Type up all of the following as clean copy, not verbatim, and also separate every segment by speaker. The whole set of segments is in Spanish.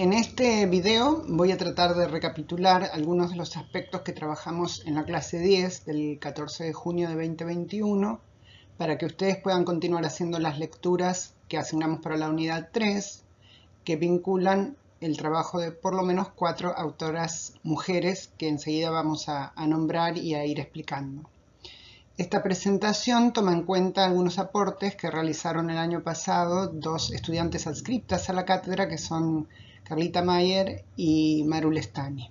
Speaker 1: En este video voy a tratar de recapitular algunos de los aspectos que trabajamos en la clase 10 del 14 de junio de 2021 para que ustedes puedan continuar haciendo las lecturas que asignamos para la unidad 3 que vinculan el trabajo de por lo menos 4 autoras mujeres que enseguida vamos a nombrar y a ir explicando. Esta presentación toma en cuenta algunos aportes que realizaron el año pasado dos estudiantes adscriptas a la cátedra que son Carlita Mayer y Maru Lestani.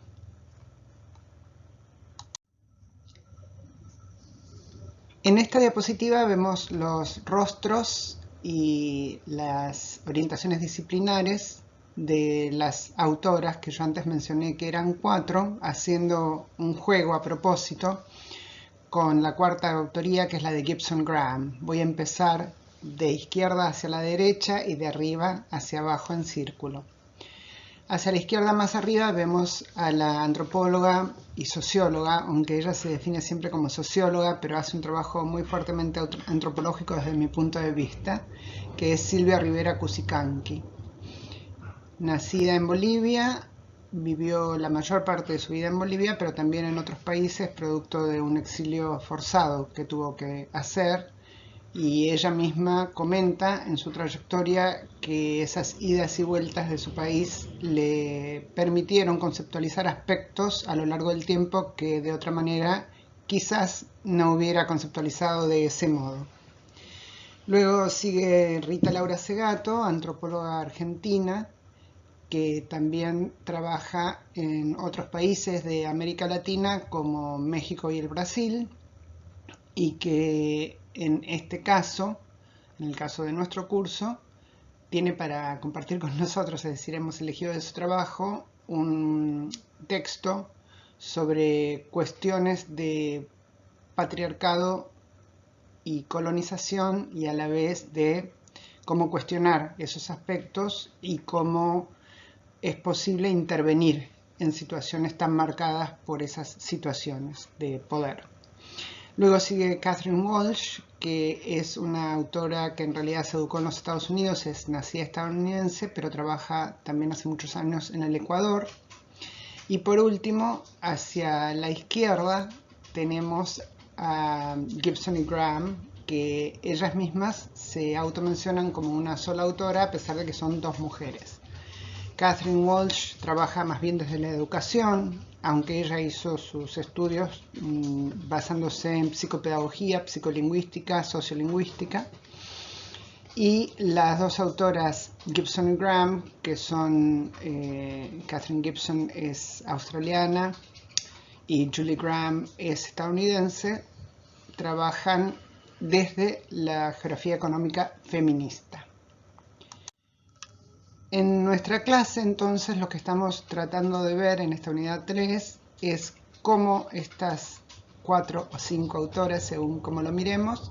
Speaker 1: En esta diapositiva vemos los rostros y las orientaciones disciplinares de las autoras que yo antes mencioné que eran 4, haciendo un juego a propósito con la cuarta autoría, que es la de Gibson Graham. Voy a empezar de izquierda hacia la derecha y de arriba hacia abajo en círculo. Hacia la izquierda más arriba vemos a la antropóloga y socióloga, aunque ella se define siempre como socióloga, pero hace un trabajo muy fuertemente antropológico desde mi punto de vista, que es Silvia Rivera Cusicanqui. Nacida en Bolivia, vivió la mayor parte de su vida en Bolivia, pero también en otros países, producto de un exilio forzado que tuvo que hacer. Y ella misma comenta en su trayectoria que esas idas y vueltas de su país le permitieron conceptualizar aspectos a lo largo del tiempo que de otra manera quizás no hubiera conceptualizado de ese modo. Luego sigue Rita Laura Segato, antropóloga argentina, que también trabaja en otros países de América Latina como México y el Brasil, y que en este caso, en el caso de nuestro curso, tiene para compartir con nosotros, es decir, hemos elegido de su trabajo un texto sobre cuestiones de patriarcado y colonización y a la vez de cómo cuestionar esos aspectos y cómo es posible intervenir en situaciones tan marcadas por esas situaciones de poder. Luego sigue Catherine Walsh, que es una autora que en realidad se educó en los Estados Unidos, es nacida estadounidense, pero trabaja también hace muchos años en el Ecuador. Y por último, hacia la izquierda tenemos a Gibson y Graham, que ellas mismas se automencionan como una sola autora a pesar de que son dos mujeres. Catherine Walsh trabaja más bien desde la educación, aunque ella hizo sus estudios basándose en psicopedagogía, psicolingüística, sociolingüística. Y las dos autoras Gibson y Graham, que son, Catherine Gibson es australiana y Julie Graham es estadounidense, trabajan desde la geografía económica feminista. En nuestra clase, entonces, lo que estamos tratando de ver en esta unidad 3 es cómo estas 4 o 5 autoras, según como lo miremos,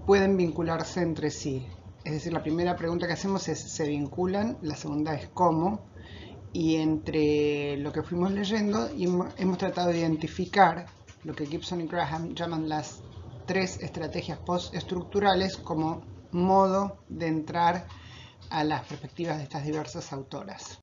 Speaker 1: pueden vincularse entre sí. Es decir, la primera pregunta que hacemos es ¿se vinculan? La segunda es ¿cómo? Y entre lo que fuimos leyendo hemos tratado de identificar lo que Gibson y Graham llaman las 3 estrategias postestructurales como modo de entrar a las perspectivas de estas diversas autoras.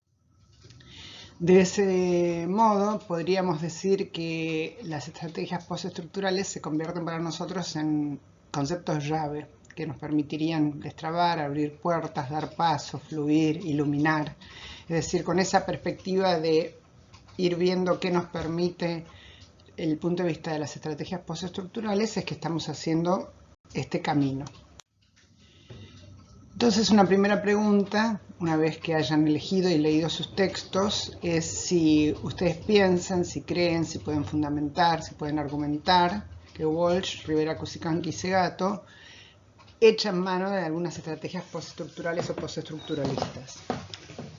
Speaker 1: De ese modo, podríamos decir que las estrategias postestructurales se convierten para nosotros en conceptos llave que nos permitirían destrabar, abrir puertas, dar paso, fluir, iluminar. Es decir, con esa perspectiva de ir viendo qué nos permite el punto de vista de las estrategias postestructurales es que estamos haciendo este camino. Entonces, una primera pregunta, una vez que hayan elegido y leído sus textos, es si ustedes piensan, si creen, si pueden fundamentar, si pueden argumentar que Walsh, Rivera Cusicanqui y Segato echan mano de algunas estrategias postestructurales o postestructuralistas.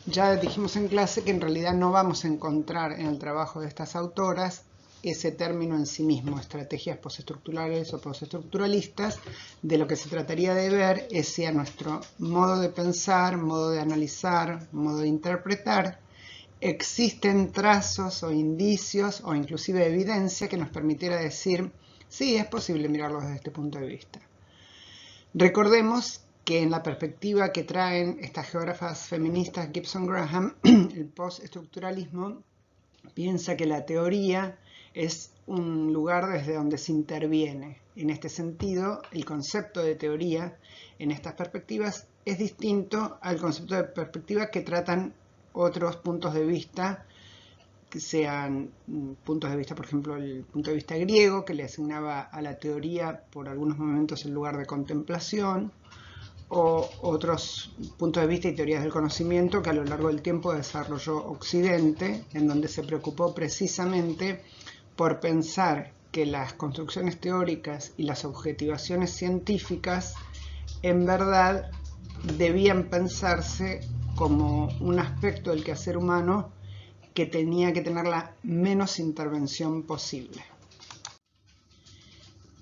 Speaker 1: Ya dijimos en clase que en realidad no vamos a encontrar en el trabajo de estas autoras ese término en sí mismo, estrategias postestructurales o postestructuralistas. De lo que se trataría de ver es si a nuestro modo de pensar, modo de analizar, modo de interpretar, existen trazos o indicios o inclusive evidencia que nos permitiera decir, sí, es posible mirarlo desde este punto de vista. Recordemos que en la perspectiva que traen estas geógrafas feministas Gibson-Graham, el postestructuralismo piensa que la teoría es un lugar desde donde se interviene. En este sentido, el concepto de teoría en estas perspectivas es distinto al concepto de perspectiva que tratan otros puntos de vista, que sean puntos de vista, por ejemplo, el punto de vista griego, que le asignaba a la teoría por algunos momentos el lugar de contemplación, o otros puntos de vista y teorías del conocimiento que a lo largo del tiempo desarrolló Occidente, en donde se preocupó precisamente por pensar que las construcciones teóricas y las objetivaciones científicas en verdad debían pensarse como un aspecto del quehacer humano que tenía que tener la menos intervención posible.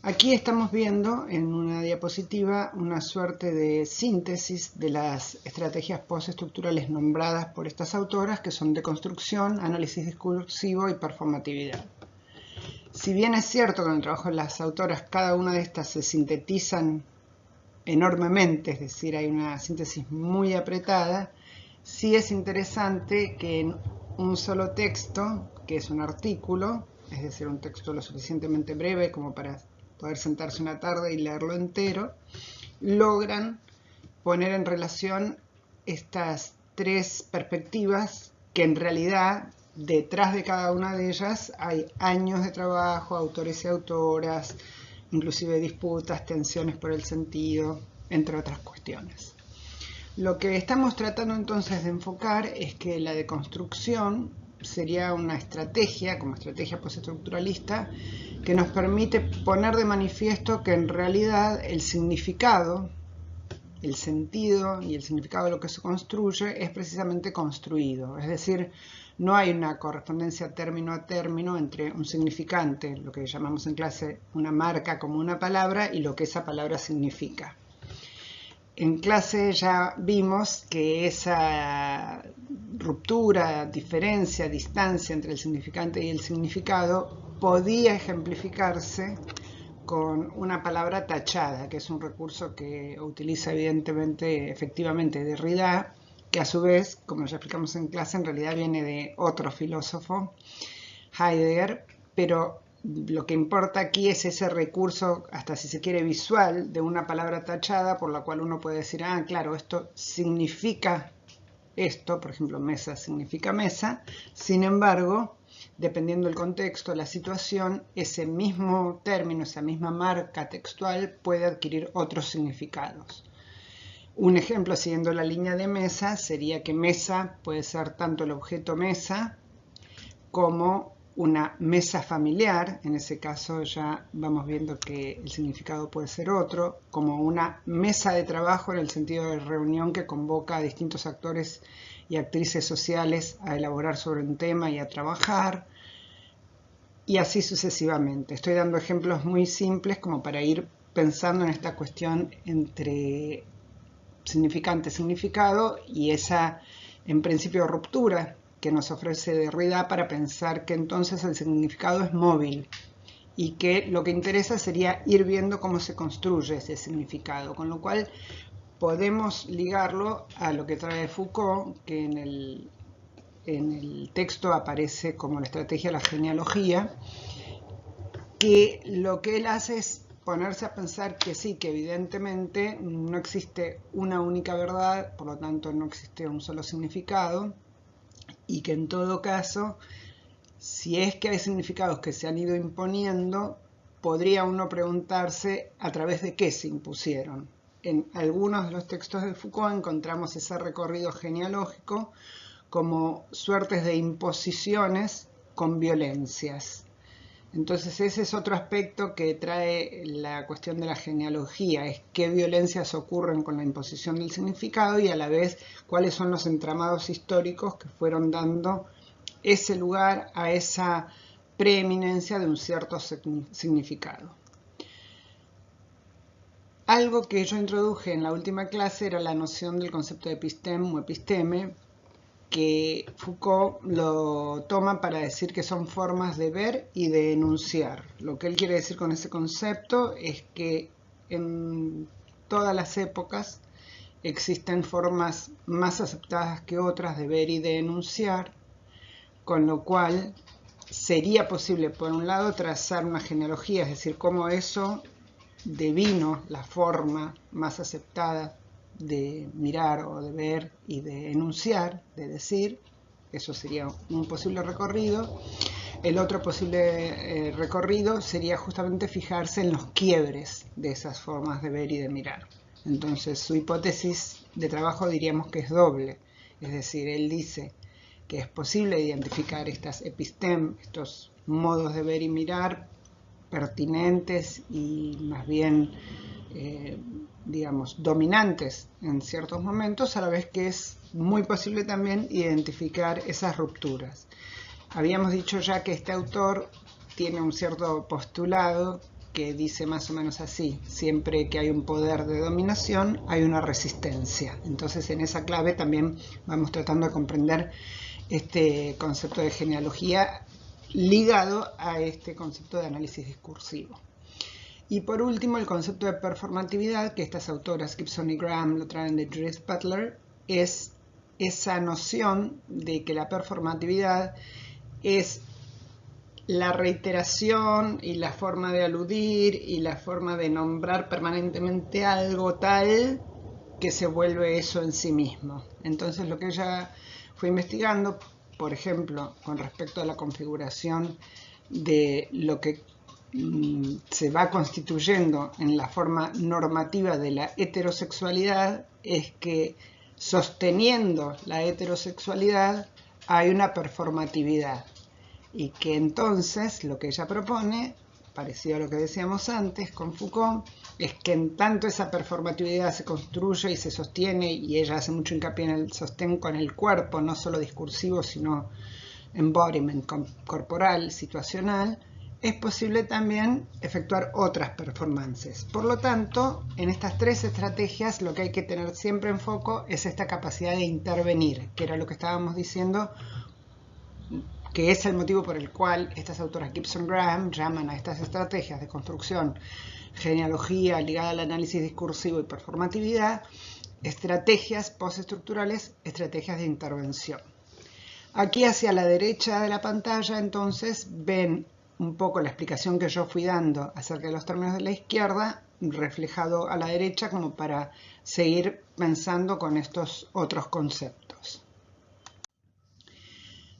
Speaker 1: Aquí estamos viendo en una diapositiva una suerte de síntesis de las estrategias postestructurales nombradas por estas autoras, que son deconstrucción, análisis discursivo y performatividad. Si bien es cierto que en el trabajo de las autoras cada una de estas se sintetizan enormemente, es decir, hay una síntesis muy apretada, sí es interesante que en un solo texto, que es un artículo, es decir, un texto lo suficientemente breve como para poder sentarse una tarde y leerlo entero, logran poner en relación estas tres perspectivas que en realidad detrás de cada una de ellas hay años de trabajo, autores y autoras, inclusive disputas, tensiones por el sentido, entre otras cuestiones. Lo que estamos tratando entonces de enfocar es que la deconstrucción sería una estrategia, como estrategia postestructuralista, que nos permite poner de manifiesto que en realidad el significado, el sentido y el significado de lo que se construye es precisamente construido. Es decir, no hay una correspondencia término a término entre un significante, lo que llamamos en clase una marca como una palabra, y lo que esa palabra significa. En clase ya vimos que esa ruptura, diferencia, distancia entre el significante y el significado podía ejemplificarse con una palabra tachada, que es un recurso que utiliza efectivamente Derrida, que a su vez, como ya explicamos en clase, en realidad viene de otro filósofo, Heidegger, pero lo que importa aquí es ese recurso, hasta si se quiere visual, de una palabra tachada por la cual uno puede decir, ah, claro, esto significa esto, por ejemplo, mesa significa mesa. Sin embargo, dependiendo del contexto, la situación, ese mismo término, esa misma marca textual puede adquirir otros significados. Un ejemplo, siguiendo la línea de mesa, sería que mesa puede ser tanto el objeto mesa como una mesa familiar, en ese caso ya vamos viendo que el significado puede ser otro, como una mesa de trabajo en el sentido de reunión que convoca a distintos actores y actrices sociales a elaborar sobre un tema y a trabajar, y así sucesivamente. Estoy dando ejemplos muy simples como para ir pensando en esta cuestión entre significante, significado y esa, en principio, ruptura que nos ofrece Derrida para pensar que entonces el significado es móvil y que lo que interesa sería ir viendo cómo se construye ese significado, con lo cual podemos ligarlo a lo que trae Foucault, que en el texto aparece como la estrategia de la genealogía, que lo que él hace es ponerse a pensar que sí, que evidentemente no existe una única verdad, por lo tanto no existe un solo significado, y que en todo caso, si es que hay significados que se han ido imponiendo, podría uno preguntarse a través de qué se impusieron. En algunos de los textos de Foucault encontramos ese recorrido genealógico como suertes de imposiciones con violencias. Entonces ese es otro aspecto que trae la cuestión de la genealogía, es qué violencias ocurren con la imposición del significado y a la vez cuáles son los entramados históricos que fueron dando ese lugar a esa preeminencia de un cierto significado. Algo que yo introduje en la última clase era la noción del concepto de episteme o episteme, que Foucault lo toma para decir que son formas de ver y de enunciar. Lo que él quiere decir con ese concepto es que en todas las épocas existen formas más aceptadas que otras de ver y de enunciar, con lo cual sería posible, por un lado, trazar una genealogía, es decir, cómo eso devino la forma más aceptada de mirar o de ver y de enunciar, de decir. Eso sería un posible recorrido. El otro posible recorrido sería justamente fijarse en los quiebres de esas formas de ver y de mirar. Entonces, su hipótesis de trabajo diríamos que es doble. Es decir, él dice que es posible identificar estas epistem, estos modos de ver y mirar pertinentes y más bien, digamos, dominantes en ciertos momentos, a la vez que es muy posible también identificar esas rupturas. Habíamos dicho ya que este autor tiene un cierto postulado que dice más o menos así: siempre que hay un poder de dominación hay una resistencia. Entonces, en esa clave también vamos tratando de comprender este concepto de genealogía ligado a este concepto de análisis discursivo. Y por último, el concepto de performatividad, que estas autoras Gibson y Graham lo traen de Judith Butler, es esa noción de que la performatividad es la reiteración y la forma de aludir y la forma de nombrar permanentemente algo tal que se vuelve eso en sí mismo. Entonces, lo que ella fue investigando, por ejemplo, con respecto a la configuración de lo que se va constituyendo en la forma normativa de la heterosexualidad, es que sosteniendo la heterosexualidad hay una performatividad, y que entonces lo que ella propone, parecido a lo que decíamos antes con Foucault, es que en tanto esa performatividad se construye y se sostiene, y ella hace mucho hincapié en el sostén con el cuerpo, no solo discursivo, sino embodiment corporal, situacional, es posible también efectuar otras performances. Por lo tanto, en estas tres estrategias lo que hay que tener siempre en foco es esta capacidad de intervenir, que era lo que estábamos diciendo, que es el motivo por el cual estas autoras Gibson Graham llaman a estas estrategias de construcción, genealogía ligada al análisis discursivo y performatividad, estrategias postestructurales, estrategias de intervención. Aquí hacia la derecha de la pantalla, entonces, ven un poco la explicación que yo fui dando acerca de los términos de la izquierda, reflejado a la derecha como para seguir pensando con estos otros conceptos.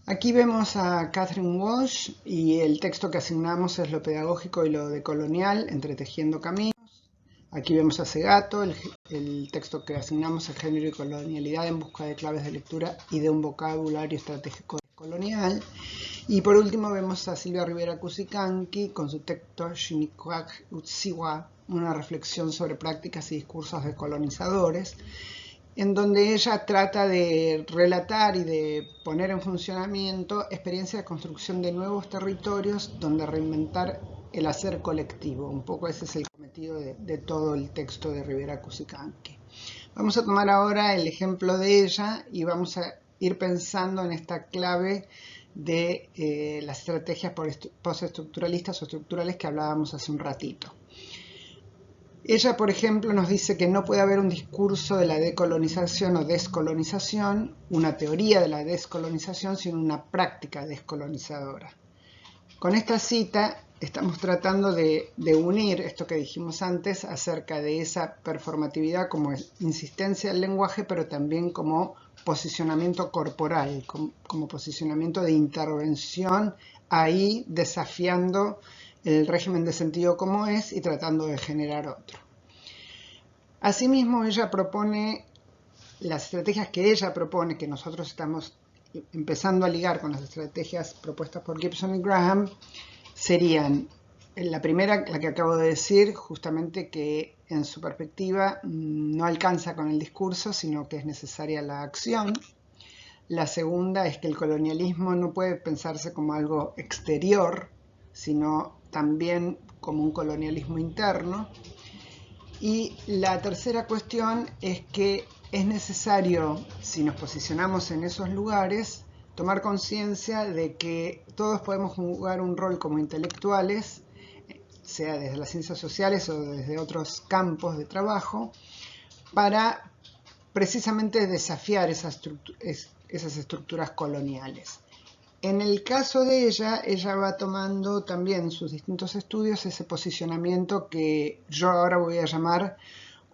Speaker 1: Aquí vemos a Catherine Walsh y el texto que asignamos es Lo pedagógico y lo decolonial, entretejiendo caminos. Aquí vemos a Segato, el texto que asignamos es Género y colonialidad en busca de claves de lectura y de un vocabulario estratégico colonial. Y por último vemos a Silvia Rivera Cusicanqui con su texto Shinikwak Utsiwa, una reflexión sobre prácticas y discursos decolonizadores, en donde ella trata de relatar y de poner en funcionamiento experiencias de construcción de nuevos territorios donde reinventar el hacer colectivo. Un poco ese es el cometido de todo el texto de Rivera Cusicanqui. Vamos a tomar ahora el ejemplo de ella y vamos a ir pensando en esta clave de las estrategias postestructuralistas o estructurales que hablábamos hace un ratito. Ella, por ejemplo, nos dice que no puede haber un discurso de la decolonización o descolonización, una teoría de la descolonización, sino una práctica descolonizadora. Con esta cita estamos tratando de unir esto que dijimos antes acerca de esa performatividad como insistencia del lenguaje, pero también como posicionamiento corporal, como posicionamiento de intervención, ahí desafiando el régimen de sentido como es y tratando de generar otro. Asimismo, ella propone las estrategias que ella propone, que nosotros estamos empezando a ligar con las estrategias propuestas por Gibson y Graham, serían la primera, la que acabo de decir, justamente que en su perspectiva no alcanza con el discurso, sino que es necesaria la acción. La segunda es que el colonialismo no puede pensarse como algo exterior, sino también como un colonialismo interno. Y la tercera cuestión es que es necesario, si nos posicionamos en esos lugares, tomar conciencia de que todos podemos jugar un rol como intelectuales, sea desde las ciencias sociales o desde otros campos de trabajo, para precisamente desafiar esas estructuras coloniales. En el caso de ella va tomando también en sus distintos estudios ese posicionamiento que yo ahora voy a llamar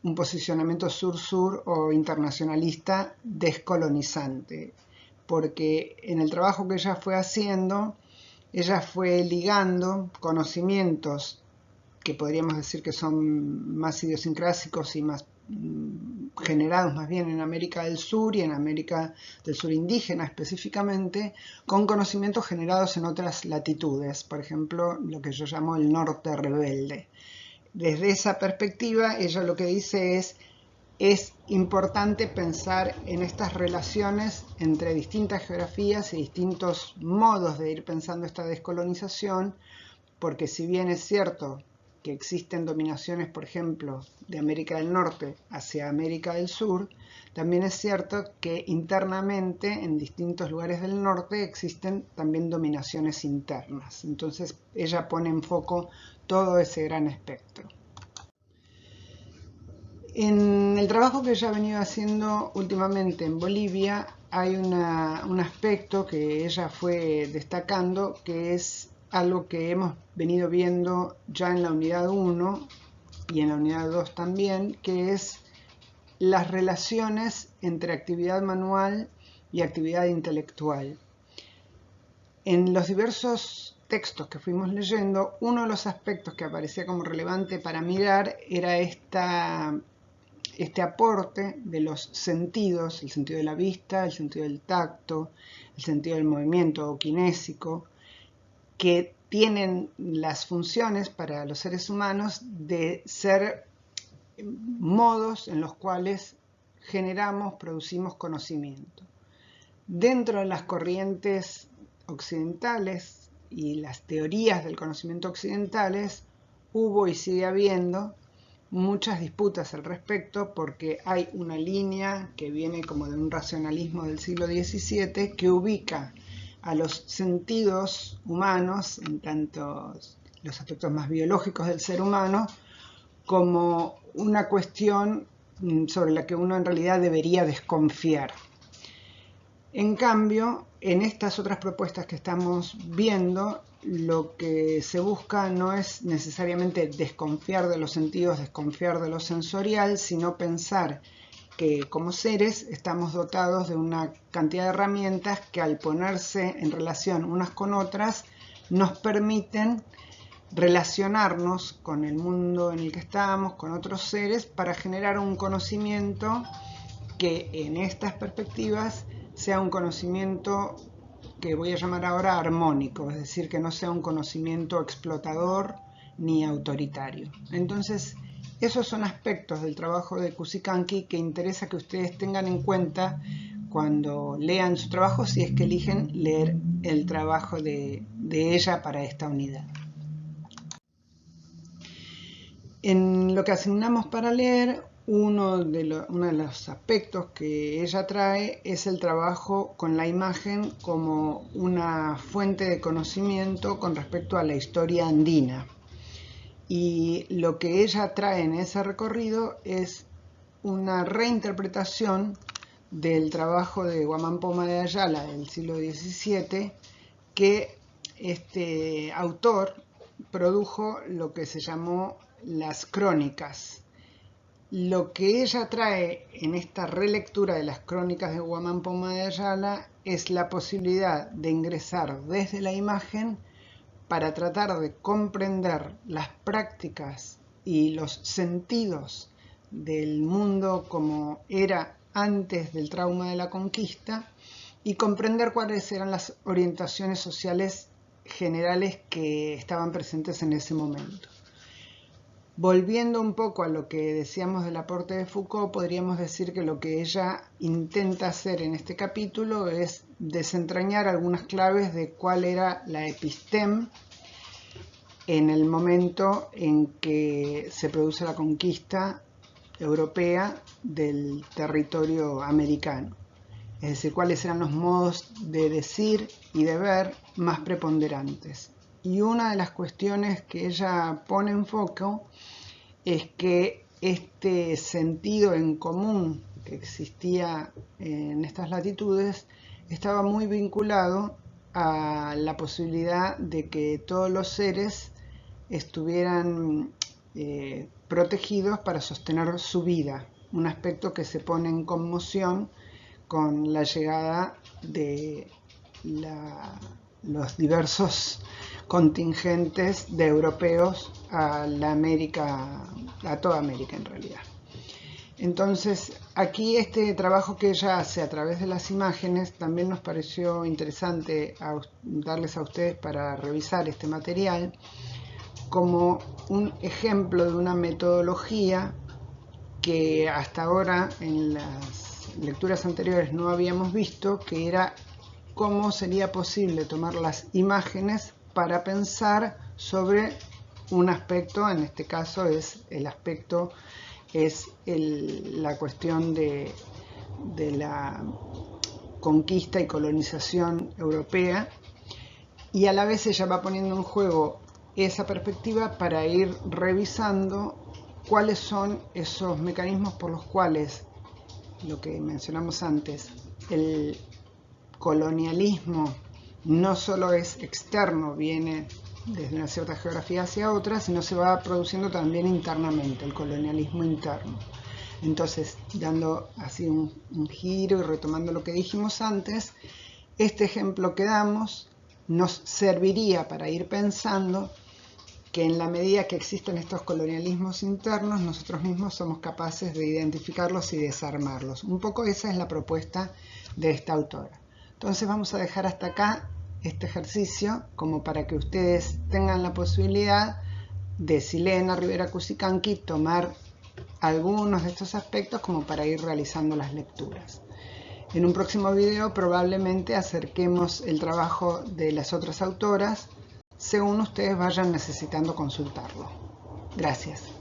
Speaker 1: un posicionamiento sur-sur o internacionalista descolonizante, porque en el trabajo que ella fue haciendo, ella fue ligando conocimientos que podríamos decir que son más idiosincrásicos y más generados más bien en América del Sur y en América del Sur indígena específicamente, con conocimientos generados en otras latitudes, por ejemplo, lo que yo llamo el norte rebelde. Desde esa perspectiva, ella lo que dice es importante pensar en estas relaciones entre distintas geografías y distintos modos de ir pensando esta descolonización, porque si bien es cierto que existen dominaciones, por ejemplo, de América del Norte hacia América del Sur, también es cierto que internamente en distintos lugares del norte existen también dominaciones internas. Entonces ella pone en foco todo ese gran espectro. En el trabajo que ella ha venido haciendo últimamente en Bolivia hay un aspecto que ella fue destacando, que es algo que hemos venido viendo ya en la unidad 1 y en la unidad 2 también, que es las relaciones entre actividad manual y actividad intelectual. En los diversos textos que fuimos leyendo, uno de los aspectos que aparecía como relevante para mirar era este aporte de los sentidos, el sentido de la vista, el sentido del tacto, el sentido del movimiento o kinésico, que tienen las funciones para los seres humanos de ser modos en los cuales generamos, producimos conocimiento. Dentro de las corrientes occidentales y las teorías del conocimiento occidentales, hubo y sigue habiendo muchas disputas al respecto, porque hay una línea que viene como de un racionalismo del siglo XVII que ubica a los sentidos humanos, en tanto los aspectos más biológicos del ser humano, como una cuestión sobre la que uno en realidad debería desconfiar. En cambio, en estas otras propuestas que estamos viendo, lo que se busca no es necesariamente desconfiar de los sentidos, desconfiar de lo sensorial, sino pensar que como seres estamos dotados de una cantidad de herramientas que al ponerse en relación unas con otras nos permiten relacionarnos con el mundo en el que estamos, con otros seres, para generar un conocimiento que en estas perspectivas sea un conocimiento que voy a llamar ahora armónico, es decir, que no sea un conocimiento explotador ni autoritario. Entonces, esos son aspectos del trabajo de Cusicanqui que interesa que ustedes tengan en cuenta cuando lean su trabajo, si es que eligen leer el trabajo de ella para esta unidad. En lo que asignamos para leer, uno de los aspectos que ella trae es el trabajo con la imagen como una fuente de conocimiento con respecto a la historia andina. Y lo que ella trae en ese recorrido es una reinterpretación del trabajo de Guamán Poma de Ayala del siglo XVII, que este autor produjo lo que se llamó las crónicas. Lo que ella trae en esta relectura de las crónicas de Guamán Poma de Ayala es la posibilidad de ingresar desde la imagen para tratar de comprender las prácticas y los sentidos del mundo como era antes del trauma de la conquista y comprender cuáles eran las orientaciones sociales generales que estaban presentes en ese momento. Volviendo un poco a lo que decíamos del aporte de Foucault, podríamos decir que lo que ella intenta hacer en este capítulo es desentrañar algunas claves de cuál era la episteme en el momento en que se produce la conquista europea del territorio americano. Es decir, cuáles eran los modos de decir y de ver más preponderantes. Y una de las cuestiones que ella pone en foco es que este sentido en común que existía en estas latitudes estaba muy vinculado a la posibilidad de que todos los seres estuvieran protegidos para sostener su vida, un aspecto que se pone en conmoción con la llegada de los diversos contingentes de europeos a la América, a toda América en realidad. Entonces, aquí este trabajo que ella hace a través de las imágenes también nos pareció interesante darles a ustedes para revisar este material como un ejemplo de una metodología que hasta ahora en las lecturas anteriores no habíamos visto, que era cómo sería posible tomar las imágenes para pensar sobre un aspecto. En este caso es la cuestión de la conquista y colonización europea, y a la vez ella va poniendo en juego esa perspectiva para ir revisando cuáles son esos mecanismos por los cuales, lo que mencionamos antes, el colonialismo no solo es externo, viene desde una cierta geografía hacia otra, sino se va produciendo también internamente, el colonialismo interno. Entonces, dando así un giro y retomando lo que dijimos antes, este ejemplo que damos nos serviría para ir pensando que en la medida que existen estos colonialismos internos, nosotros mismos somos capaces de identificarlos y desarmarlos. Un poco esa es la propuesta de esta autora. Entonces vamos a dejar hasta acá este ejercicio como para que ustedes tengan la posibilidad de, si leen a Rivera Cusicanqui, tomar algunos de estos aspectos como para ir realizando las lecturas. En un próximo video probablemente acerquemos el trabajo de las otras autoras según ustedes vayan necesitando consultarlo. Gracias.